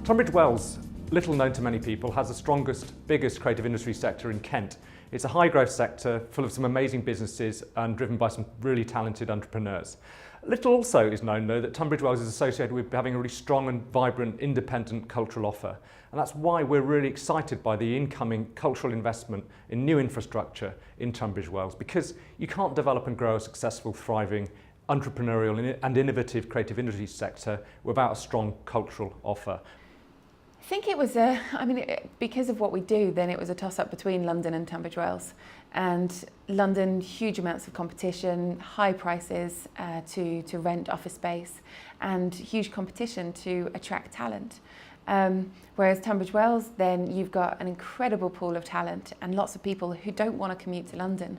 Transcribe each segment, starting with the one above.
Tunbridge Wells, little known to many people, has the strongest, biggest creative industry sector in Kent. It's a high growth sector full of some amazing businesses and driven by some really talented entrepreneurs. Little also is known though that Tunbridge Wells is associated with having a really strong and vibrant independent cultural offer. And that's why we're really excited by the incoming cultural investment in new infrastructure in Tunbridge Wells, because you can't develop and grow a successful, thriving, entrepreneurial and innovative creative industry sector without a strong cultural offer. I think it was because of what we do, then it was a toss-up between London and Tunbridge Wells. And London, huge amounts of competition, high prices to rent office space, and huge competition to attract talent. Whereas Tunbridge Wells, then you've got an incredible pool of talent and lots of people who don't want to commute to London.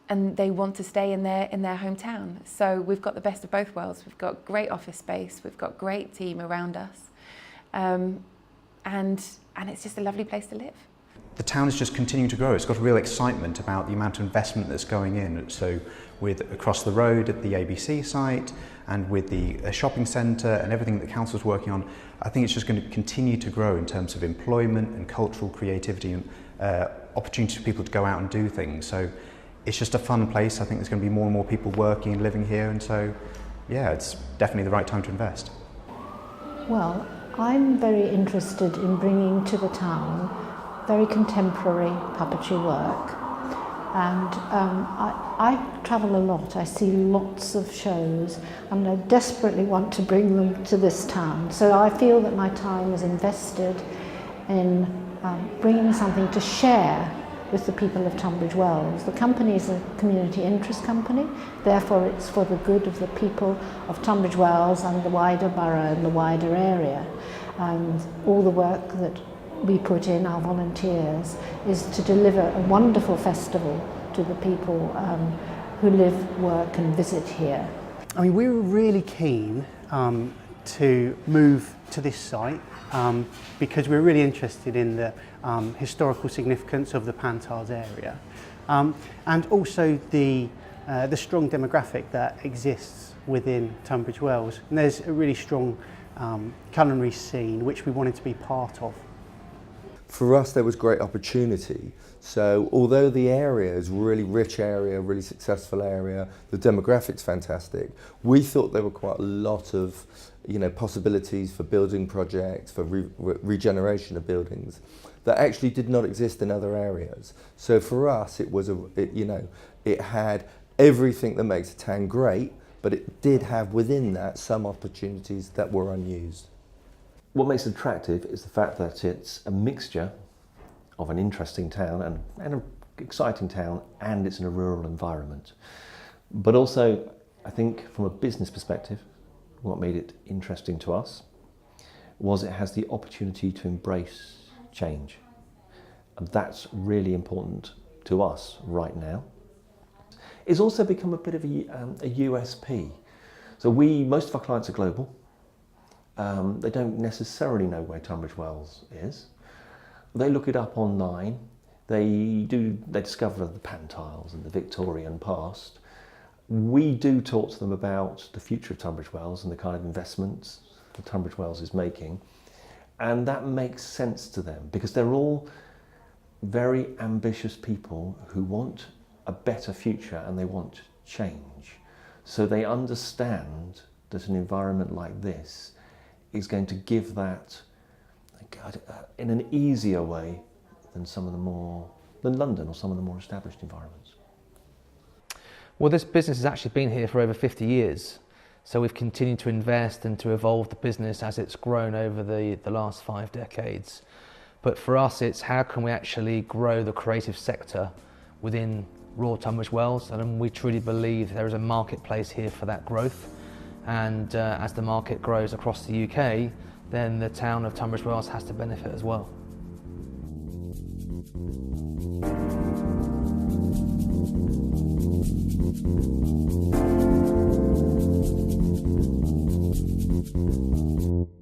And they want to stay in their hometown. So we've got the best of both worlds. We've got great office space, we've got great team around us, and it's just a lovely place to live. The town is just continuing to grow. It's got a real excitement about the amount of investment that's going in. So with across the road at the ABC site and with the shopping centre and everything that the council's working on, I think it's just going to continue to grow in terms of employment and cultural creativity and opportunities for people to go out and do things. So it's just a fun place. I think there's going to be more and more people working and living here, and so yeah, it's definitely the right time to invest. Well, I'm very interested in bringing to the town very contemporary puppetry work, and I travel a lot. I see lots of shows and I desperately want to bring them to this town, so I feel that my time is invested in bringing something to share with the people of Tunbridge Wells. The company is a community interest company, therefore it's for the good of the people of Tunbridge Wells and the wider borough and the wider area. And all the work that we put in, our volunteers, is to deliver a wonderful festival to the people who live, work and visit here. I mean, we were really keen to move to this site because we're really interested in the historical significance of the Pantiles area, and also the strong demographic that exists within Tunbridge Wells. And there's a really strong culinary scene which we wanted to be part of. For us, there was great opportunity. So although the area is a really rich area, really successful area, the demographic's fantastic, we thought there were quite a lot of possibilities for building projects, for regeneration of buildings that actually did not exist in other areas. So for us, it was it had everything that makes a town great, but it did have within that some opportunities that were unused. What makes it attractive is the fact that it's a mixture of an interesting town and an exciting town, and it's in a rural environment. But also, I think from a business perspective, what made it interesting to us was it has the opportunity to embrace change. And that's really important to us right now. It's also become a bit of a USP. So most of our clients are global. They don't necessarily know where Tunbridge Wells is. They look it up online. They discover the Pantiles and the Victorian past. We do talk to them about the future of Tunbridge Wells and the kind of investments that Tunbridge Wells is making. And that makes sense to them because they're all very ambitious people who want a better future and they want change. So they understand that an environment like this is going to give that in an easier way than than London or some of the more established environments. Well, this business has actually been here for over 50 years. So we've continued to invest and to evolve the business as it's grown over the last 5 decades. But for us, it's how can we actually grow the creative sector within Royal Tunbridge Wells, and we truly believe there is a marketplace here for that growth. And as the market grows across the UK, then the town of Tunbridge Wells has to benefit as well. Thank you.